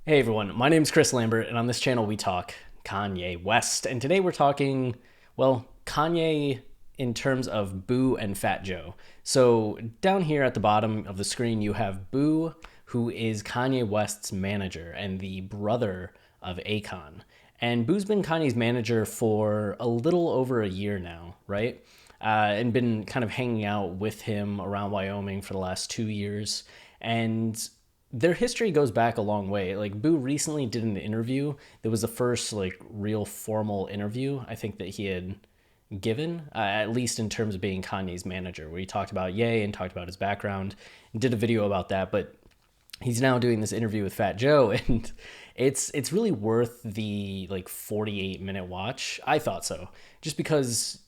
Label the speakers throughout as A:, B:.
A: Hey everyone, my name is Chris Lambert, and on this channel we talk Kanye West. And today we're talking, well, Kanye in terms of Boo and Fat Joe. So down here at the bottom of the screen, you have Boo, who is Kanye West's manager and the brother of Akon. And Boo's been Kanye's manager for a little over a year now, right? And been kind of hanging out with him around Wyoming for the last 2 years. And their history goes back a long way. Like Boo recently did an interview that was the first like real formal interview I think that he had given, at least in terms of being Kanye's manager, where he talked about Ye and talked about his background and did a video about that. But he's now doing this interview with Fat Joe, and it's really worth the like 48-minute watch. I thought so, just because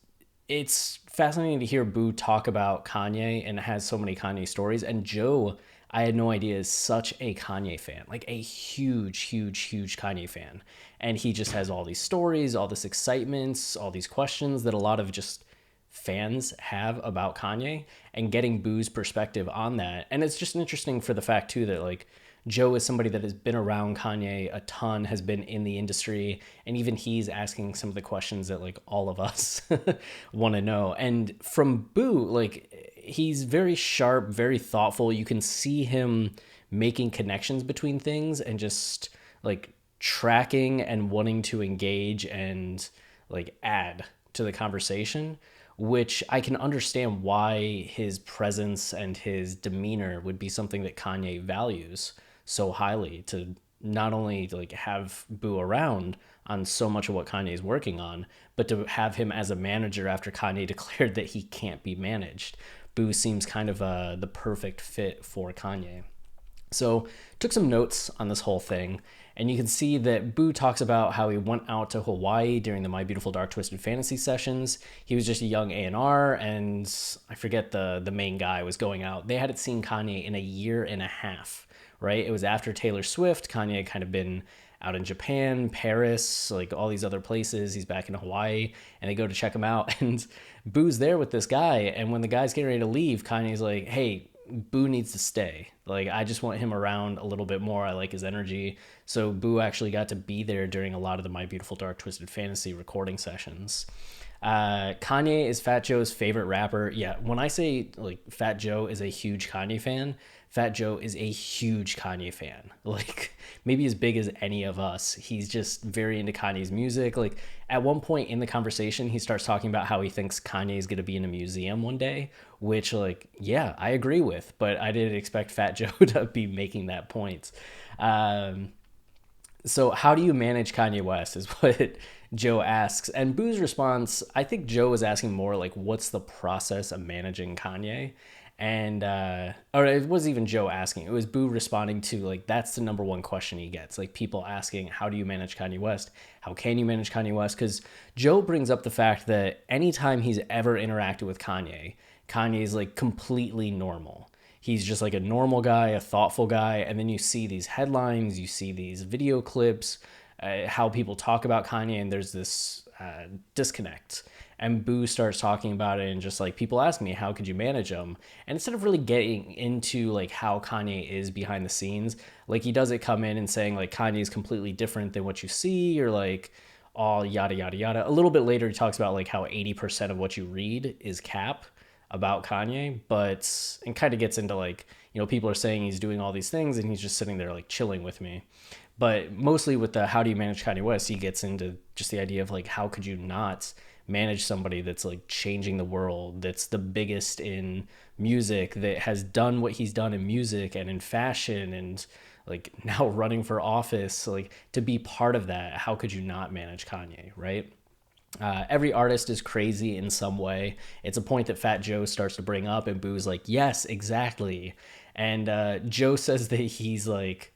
A: it's fascinating to hear Boo talk about Kanye and has so many Kanye stories. And Joe, I had no idea, is such a Kanye fan, like a huge, huge, huge Kanye fan. And he just has all these stories, all this excitement, all these questions that a lot of just fans have about Kanye, and getting Boo's perspective on that. And it's just interesting for the fact too that like Joe is somebody that has been around Kanye a ton, has been in the industry, and even he's asking some of the questions that like all of us want to know. And from Boo, like he's very sharp, very thoughtful. You can see him making connections between things and just like tracking and wanting to engage and like add to the conversation, which I can understand why his presence and his demeanor would be something that Kanye values so highly, to not only like have Boo around on so much of what Kanye is working on, but to have him as a manager after Kanye declared that he can't be managed. Boo seems kind of the perfect fit for Kanye. So took some notes on this whole thing, and you can see that Boo talks about how he went out to Hawaii during the My Beautiful Dark Twisted Fantasy sessions. He was just a young A&R, and I forget the main guy was going out. They hadn't seen Kanye in a year and a half, right? It was after Taylor Swift. Kanye had kind of been out in Japan, Paris, like all these other places. He's back in Hawaii, and they go to check him out, and Boo's there with this guy. And when the guy's getting ready to leave, Kanye's like, hey, Boo needs to stay. Like, I just want him around a little bit more. I like his energy. So Boo actually got to be there during a lot of the My Beautiful Dark Twisted Fantasy recording sessions. Kanye is Fat Joe's favorite rapper. Yeah, when I say like Fat Joe is a huge Kanye fan, Fat Joe is a huge Kanye fan. Like maybe as big as any of us. He's just very into Kanye's music. Like at one point in the conversation, he starts talking about how he thinks Kanye is going to be in a museum one day, which like, yeah, I agree with, but I didn't expect Fat Joe to be making that point. So how do you manage Kanye West is what Joe asks. And Boo's response, I think Joe was asking more like, what's the process of managing Kanye? And or it wasn't even Joe asking, it was Boo responding to like, that's the number one question he gets, like people asking, how do you manage Kanye West? How can you manage Kanye West? Because Joe brings up the fact that anytime he's ever interacted with Kanye's like completely normal. He's just like a normal guy, a thoughtful guy. And then you see these headlines, you see these video clips, how people talk about Kanye, and there's this disconnect. And Boo starts talking about it, and just like people ask me, how could you manage him? And instead of really getting into like how Kanye is behind the scenes, like he doesn't come in and saying like Kanye is completely different than what you see, or like all yada yada yada. A little bit later, he talks about like how 80% of what you read is cap about Kanye, but and kind of gets into like, you know, people are saying he's doing all these things and he's just sitting there like chilling with me. But mostly with the how do you manage Kanye West, he gets into just the idea of like, how could you not manage somebody that's like changing the world, that's the biggest in music, that has done what he's done in music and in fashion, and like now running for office, like to be part of that, how could you not manage Kanye, right? Every artist is crazy in some way. It's a point that Fat Joe starts to bring up, and Boo's like, yes, exactly. And Joe says that he's like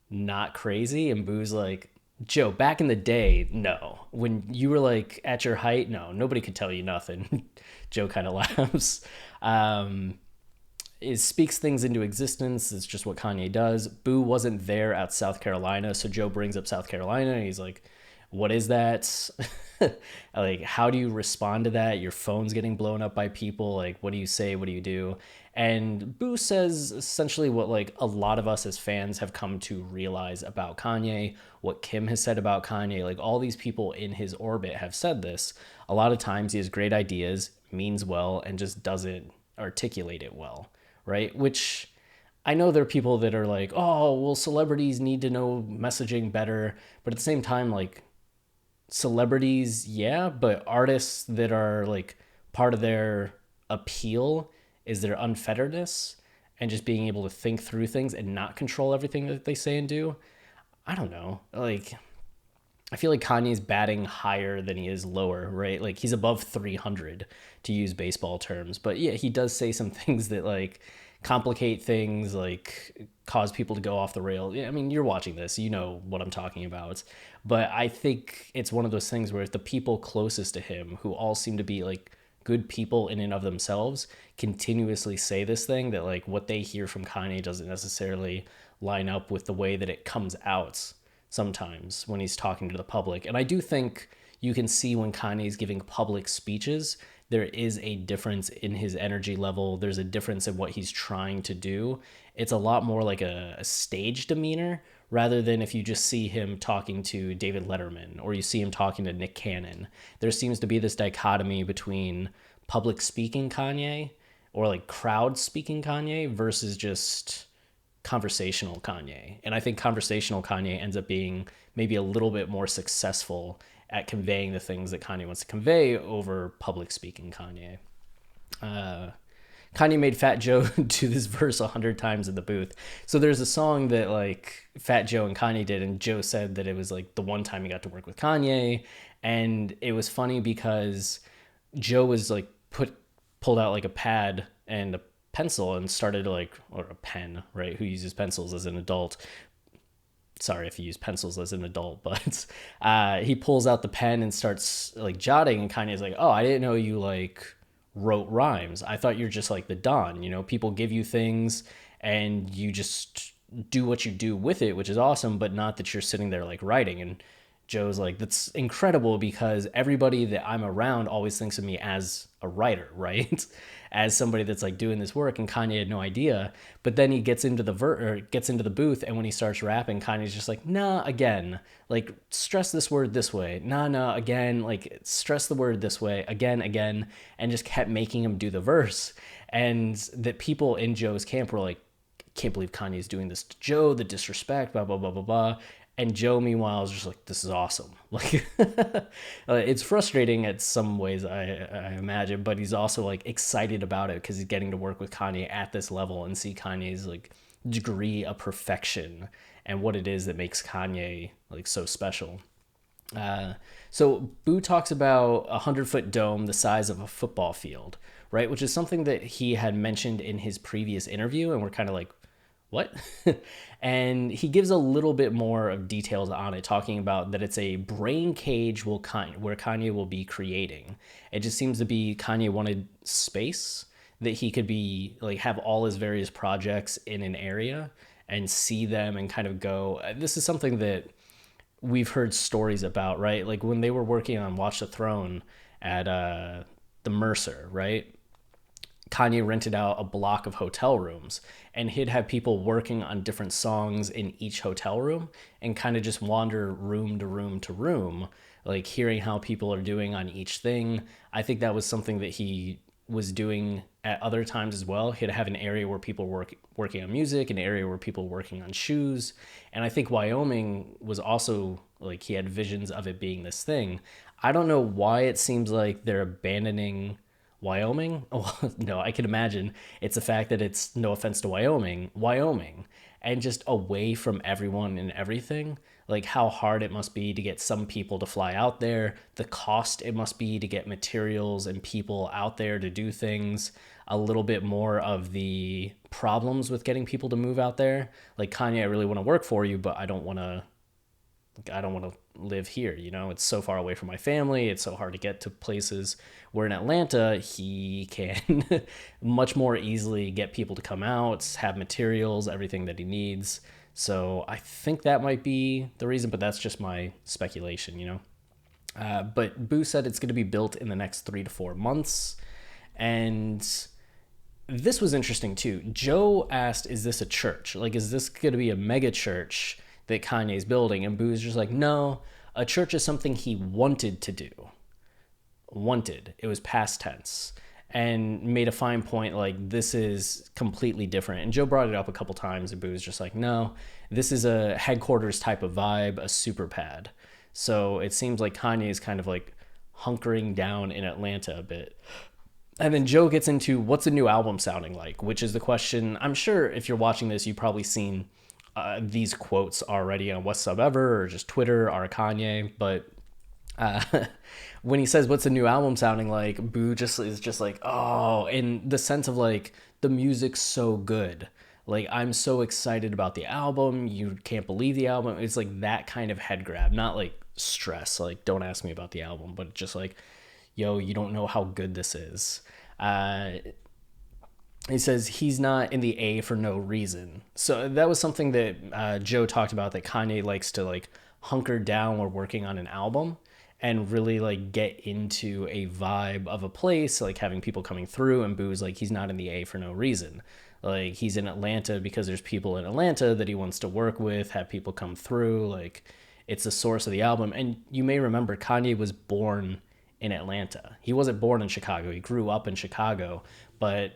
A: not crazy, and Boo's like, Joe, back in the day, no. When you were like at your height, no, nobody could tell you nothing. Joe kind of laughs. It speaks things into existence. It's just what Kanye does. Boo wasn't there at South Carolina, so Joe brings up South Carolina, and he's like, what is that? Like, how do you respond to that? Your phone's getting blown up by people. Like, what do you say? What do you do? And Boo says essentially what like a lot of us as fans have come to realize about Kanye, what Kim has said about Kanye, like all these people in his orbit have said this. A lot of times he has great ideas, means well, and just doesn't articulate it well, right? Which I know there are people that are like, oh, well, celebrities need to know messaging better. But at the same time, like, celebrities, yeah, but artists that are like part of their appeal is their unfetteredness and just being able to think through things and not control everything that they say and do. I don't know. Like, I feel like Kanye's batting higher than he is lower, right? Like he's above 300 to use baseball terms. But yeah, he does say some things that like complicate things, like cause people to go off the rail. Yeah, I mean, you're watching this, you know what I'm talking about. But I think it's one of those things where the people closest to him, who all seem to be like good people in and of themselves, continuously say this thing that like what they hear from Kanye doesn't necessarily line up with the way that it comes out sometimes when he's talking to the public. And I do think you can see when Kanye's giving public speeches, there is a difference in his energy level. There's a difference in what he's trying to do. It's a lot more like a stage demeanor rather than if you just see him talking to David Letterman or you see him talking to Nick Cannon. There seems to be this dichotomy between public speaking Kanye or like crowd speaking Kanye versus just conversational Kanye. And I think conversational Kanye ends up being maybe a little bit more successful at conveying the things that Kanye wants to convey over public speaking Kanye. Kanye made Fat Joe do this verse 100 times in the booth. So there's a song that like Fat Joe and Kanye did, and Joe said that it was like the one time he got to work with Kanye. And it was funny because Joe was like pulled out like a pad and a pencil and started like, or a pen, right? Who uses pencils as an adult? Sorry if you use pencils as an adult, but he pulls out the pen and starts like jotting, and Kanye's like, oh, I didn't know you like wrote rhymes. I thought you're just like the Don, you know, people give you things and you just do what you do with it, which is awesome, but not that you're sitting there like writing. And Joe's like, that's incredible because everybody that I'm around always thinks of me as a writer, right? As somebody that's like doing this work, and Kanye had no idea. But then he gets into gets into the booth, and when he starts rapping, Kanye's just like, nah, again, like stress this word this way, nah, again, like stress the word this way, again, and just kept making him do the verse. And that people in Joe's camp were like, can't believe Kanye's doing this to Joe, the disrespect, blah, blah, blah, blah, blah. And Joe, meanwhile, is just like, this is awesome. Like, it's frustrating at some ways, I imagine, but he's also like excited about it because he's getting to work with Kanye at this level and see Kanye's like degree of perfection and what it is that makes Kanye like so special. So Boo talks about 100-foot dome the size of a football field, right? Which is something that he had mentioned in his previous interview, and we're kind of like, what? And he gives a little bit more of details on it, talking about that it's a brain cage where Kanye will be creating. It just seems to be Kanye wanted space that he could be like have all his various projects in an area and see them and kind of go. This is something that we've heard stories about, right? Like when they were working on Watch the Throne at the Mercer, right? Kanye rented out a block of hotel rooms, and he'd have people working on different songs in each hotel room and kind of just wander room to room to room, like hearing how people are doing on each thing. I think that was something that he was doing at other times as well. He'd have an area where people were working on music, an area where people were working on shoes. And I think Wyoming was also like he had visions of it being this thing. I don't know why it seems like they're abandoning Wyoming. Oh, no, I can imagine it's the fact that it's, no offense to Wyoming, and just away from everyone and everything. Like how hard it must be to get some people to fly out there, the cost it must be to get materials and people out there to do things, a little bit more of the problems with getting people to move out there. Like, Kanye, I really want to work for you, but I don't want to live here. You know, it's so far away from my family. It's so hard to get to places where in Atlanta, he can much more easily get people to come out, have materials, everything that he needs. So I think that might be the reason, but that's just my speculation, you know? But Boo said it's going to be built in the next 3 to 4 months. And this was interesting too. Joe asked, is this a church? Like, is this going to be a mega church that Kanye's building? And Boo's just like, no, a church is something he wanted to do. Wanted. It was past tense. And made a fine point like, this is completely different. And Joe brought it up a couple times, and Boo was just like, no, this is a headquarters type of vibe, a super pad. So it seems like Kanye is kind of like hunkering down in Atlanta a bit. And then Joe gets into what's a new album sounding like, which is the question. I'm sure if you're watching this, you've probably seen these quotes already on What's Up Ever or just Twitter or Kanye. But uh, when he says what's a new album sounding like, Boo just is just like, oh, in the sense of like the music's so good. Like, I'm so excited about the album. You can't believe the album. It's like that kind of head grab, not like stress. Like, don't ask me about the album, but just like, yo, you don't know how good this is. He says he's not in the A for no reason. So that was something that Joe talked about, that Kanye likes to like hunker down while working on an album and really like get into a vibe of a place, like having people coming through. And Boo's like, he's not in the A for no reason. Like, he's in Atlanta because there's people in Atlanta that he wants to work with, have people come through. Like, it's the source of the album. And you may remember Kanye was born in Atlanta. He wasn't born in Chicago. He grew up in Chicago, but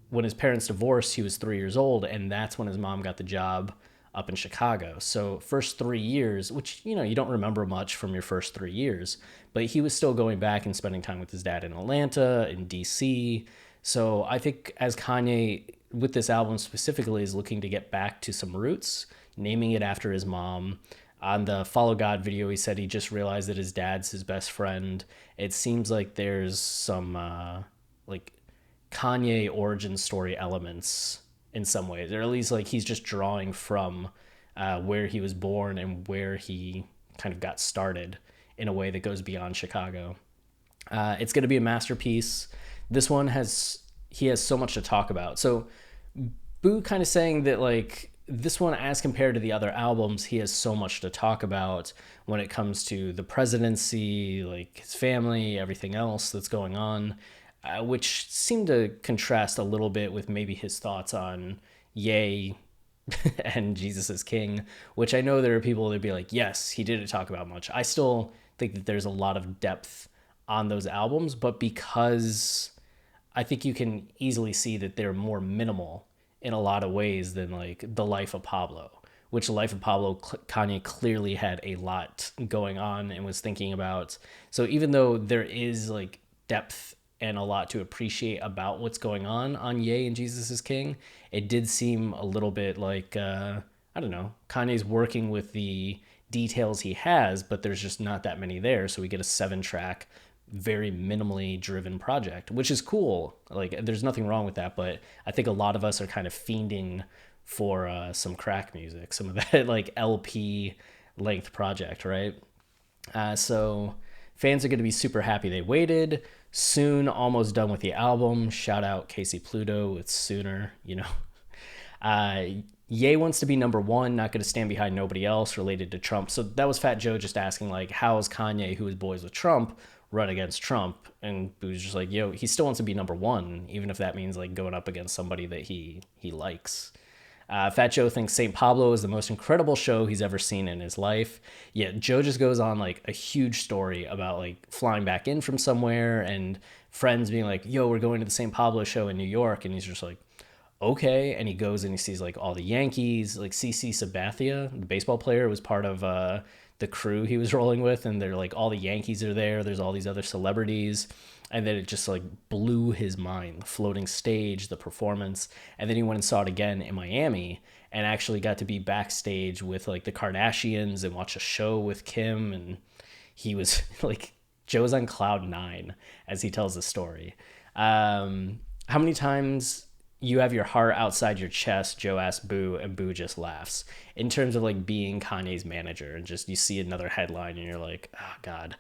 A: when his parents divorced, he was 3 years old, and that's when his mom got the job up in Chicago. So first 3 years, which, you know, you don't remember much from your first 3 years, but he was still going back and spending time with his dad in Atlanta, in DC. So I think as Kanye, with this album specifically, is looking to get back to some roots, naming it after his mom. On the Follow God video, he said he just realized that his dad's his best friend. It seems like there's some like Kanye origin story elements in some ways, or at least like he's just drawing from where he was born and where he kind of got started in a way that goes beyond Chicago. It's going to be a masterpiece. This one he has so much to talk about. So Boo kind of saying that like this one, as compared to the other albums, he has so much to talk about when it comes to the presidency, like his family, everything else that's going on, which seemed to contrast a little bit with maybe his thoughts on Ye and Jesus is King, which I know there are people that'd be like, yes, he didn't talk about much. I still think that there's a lot of depth on those albums, but because I think you can easily see that they're more minimal in a lot of ways than like The Life of Pablo, which Life of Pablo, Kanye clearly had a lot going on and was thinking about. So even though there is like depth and a lot to appreciate about what's going on Ye and Jesus is King, it did seem a little bit like, I don't know, Kanye's working with the details he has, but there's just not that many there. So we get a 7-track, very minimally driven project, which is cool. Like, there's nothing wrong with that, but I think a lot of us are kind of fiending for some crack music, some of that like LP length project, right? So fans are going to be super happy they waited. Soon, almost done with the album. Shout out Casey Pluto with Sooner, you know. Ye wants to be number one, not going to stand behind nobody else related to Trump. So that was Fat Joe just asking, like, how is Kanye, who is boys with Trump, run against Trump? And Boo's just like, yo, he still wants to be number one, even if that means like going up against somebody that he likes. Fat Joe thinks St. Pablo is the most incredible show he's ever seen in his life. Yeah, Joe just goes on like a huge story about like flying back in from somewhere and friends being like, yo, we're going to the St. Pablo show in New York. And he's just like, okay. And he goes and he sees like all the Yankees, like CC Sabathia, the baseball player, was part of the crew he was rolling with. And they're like, all the Yankees are there. There's all these other celebrities. And then it just like blew his mind, the floating stage, the performance. And then he went and saw it again in Miami and actually got to be backstage with like the Kardashians and watch a show with Kim. And he was like, Joe's on cloud 9 as he tells the story. How many times you have your heart outside your chest, Joe asks Boo, and Boo just laughs. In terms of like being Kanye's manager, and just you see another headline and you're like, oh God.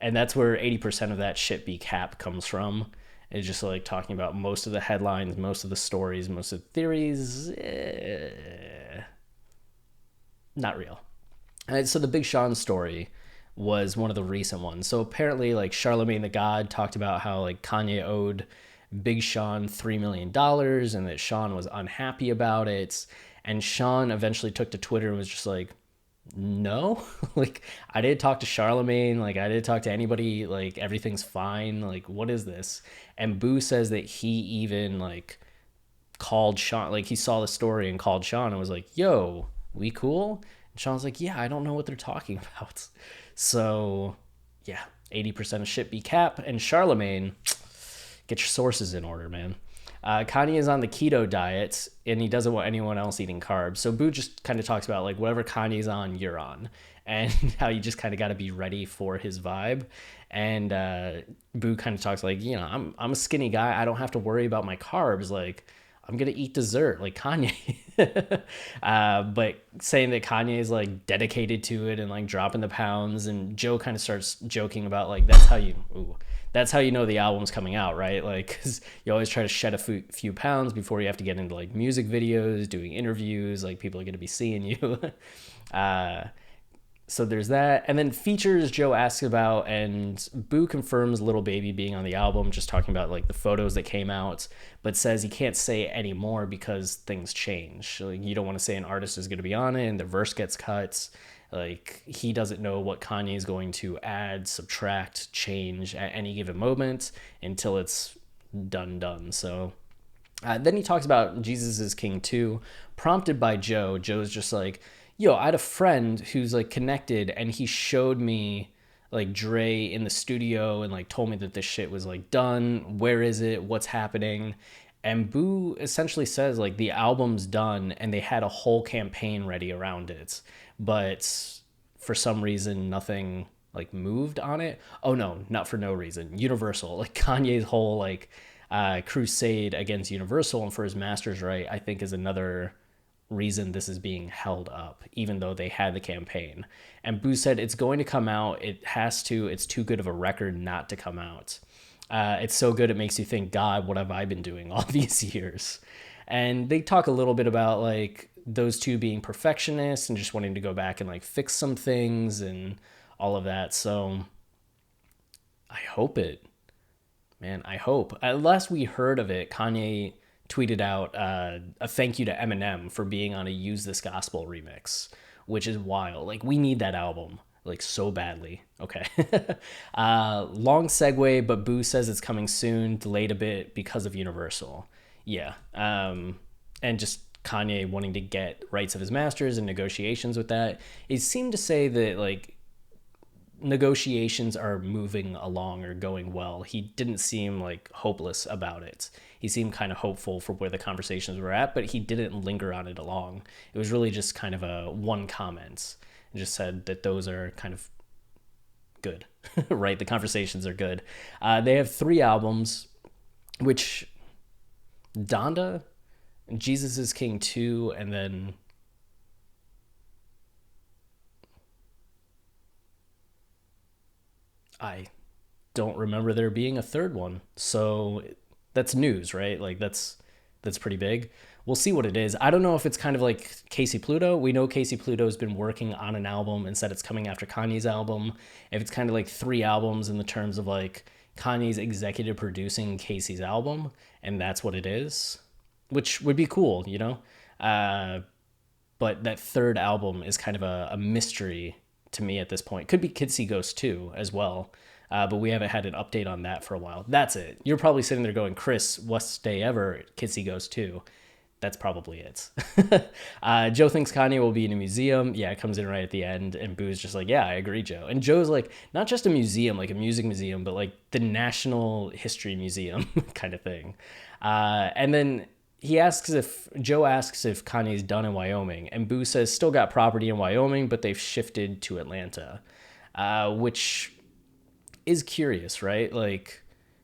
A: And that's where 80% of that shit be cap comes from. It's just like talking about most of the headlines, most of the stories, most of the theories. Not real. And so the Big Sean story was one of the recent ones. So apparently like Charlemagne the God talked about how like Kanye owed Big Sean $3 million, and that Sean was unhappy about it. And Sean eventually took to Twitter and was just like, no, like I didn't talk to Charlemagne, like I didn't talk to anybody, like everything's fine, like what is this? And Boo says that he even like called Sean, like he saw the story and called Sean and was like, yo, we cool? And Sean's like, yeah, I don't know what they're talking about. So yeah, 80% of shit be cap. And Charlemagne, get your sources in order, man. Kanye is on the keto diet and he doesn't want anyone else eating carbs. So Boo just kind of talks about like whatever Kanye's on, you're on, and how you just kind of got to be ready for his vibe. And Boo kind of talks like, you know, I'm a skinny guy. I don't have to worry about my carbs. Like I'm gonna eat dessert like Kanye. But saying that Kanye is like dedicated to it and like dropping the pounds, and Joe kind of starts joking about like that's how you know the album's coming out, right? Like, cause you always try to shed a few pounds before you have to get into like music videos, doing interviews, like people are gonna be seeing you. So there's that. And then features Joe asks about, and Boo confirms Little Baby being on the album, just talking about like the photos that came out, but says he can't say any more because things change. Like, you don't want to say an artist is going to be on it and the verse gets cut. Like he doesn't know what Kanye is going to add, subtract, change at any given moment until it's done. So then he talks about Jesus is King 2, prompted by Joe. Joe's just like, yo, I had a friend who's like connected and he showed me like Dre in the studio and like told me that this shit was like done. Where is it? What's happening? And Boo essentially says like the album's done and they had a whole campaign ready around it, but for some reason nothing like moved on it. Oh no, not for no reason. Universal, like Kanye's whole like crusade against Universal and for his master's right, I think is another reason this is being held up, even though they had the campaign. And Boo said it's going to come out. It has to. It's too good of a record not to come out. It's so good it makes you think, God, what have I been doing all these years? And they talk a little bit about like those two being perfectionists and just wanting to go back and like fix some things and all of that. So I hope it, man. I hope. Last we heard of it, Kanye tweeted out a thank you to Eminem for being on a Use This Gospel remix, which is wild. Like we need that album like so badly. Okay. Long segue, but Boo says it's coming soon, delayed a bit because of Universal. Yeah. And just Kanye wanting to get rights of his masters and negotiations with that. It seemed to say that like negotiations are moving along or going well. He didn't seem like hopeless about it. He seemed kind of hopeful for where the conversations were at, but he didn't linger on it along. It was really just kind of a one comment and just said that those are kind of good, right? The conversations are good. They have 3 albums, which Donda, Jesus is King 2, and then I don't remember there being a third one. So that's news, right? Like that's pretty big. We'll see what it is. I don't know if it's kind of like Casey Pluto. We know Casey Pluto's been working on an album and said it's coming after Kanye's album. If it's kind of like 3 albums in the terms of like Kanye's executive producing Casey's album, and that's what it is, which would be cool, you know? But that third album is kind of a mystery to me at this point. Could be Kids See Ghosts 2 as well. But we haven't had an update on that for a while. That's it. You're probably sitting there going, Chris, worst day ever, Kids See Ghosts 2. That's probably it. Joe thinks Kanye will be in a museum. Yeah, it comes in right at the end. And Boo's just like, yeah, I agree, Joe. And Joe's like, not just a museum, like a music museum, but like the National History Museum kind of thing. And then Joe asks if Kanye's done in Wyoming. And Boo says, still got property in Wyoming, but they've shifted to Atlanta, which is curious, right? Like,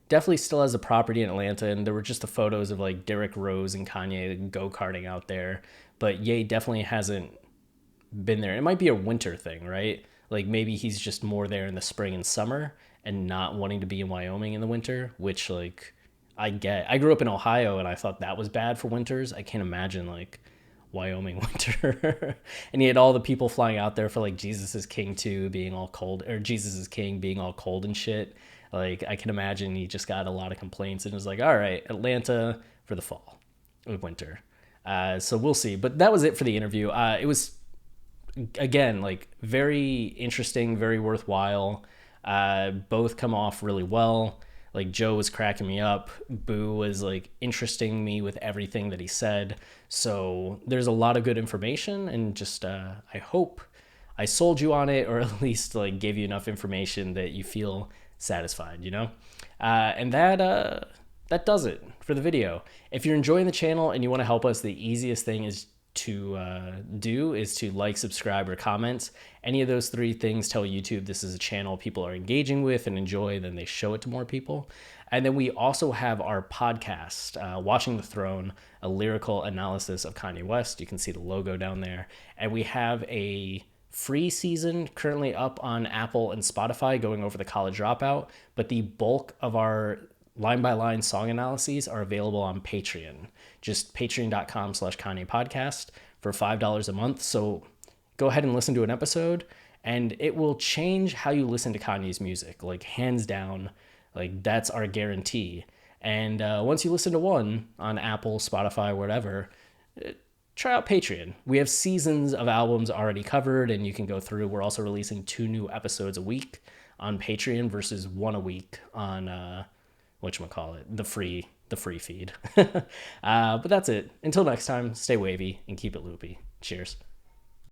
A: definitely still has a property in Atlanta, and there were just the photos of like Derrick Rose and Kanye go-karting out there, but Ye definitely hasn't been there. It might be a winter thing, right? Like maybe he's just more there in the spring and summer and not wanting to be in Wyoming in the winter, which like I get. I grew up in Ohio and I thought that was bad for winters. I can't imagine like Wyoming winter. And he had all the people flying out there for like Jesus is King 2 being all cold, or Jesus is King being all cold and shit. Like, I can imagine he just got a lot of complaints and was like, all right, Atlanta for the fall or winter. So we'll see. But that was it for the interview. It was, again, like, very interesting, very worthwhile. Both come off really well. Like, Joe was cracking me up. Boo was like interesting me with everything that he said. So there's a lot of good information, and just I hope I sold you on it, or at least like gave you enough information that you feel satisfied, you know? And that does it for the video. If you're enjoying the channel and you want to help us, the easiest thing is to do is to like, subscribe, or comment. Any of those three things tell YouTube this is a channel people are engaging with and enjoy, then they show it to more people. And then we also have our podcast, Watching the Throne, a lyrical analysis of Kanye West. You can see the logo down there. And we have a free season currently up on Apple and Spotify going over the College Dropout, but the bulk of our line by line song analyses are available on Patreon. Just patreon.com/Kanye podcast for $5 a month. So go ahead and listen to an episode, and it will change how you listen to Kanye's music, like hands down. Like, that's our guarantee. And once you listen to one on Apple, Spotify, whatever, try out Patreon. We have seasons of albums already covered, and you can go through. We're also releasing 2 new episodes a week on Patreon versus 1 a week on whatchamacallit, the free feed. But that's it. Until next time, stay wavy and keep it loopy. Cheers.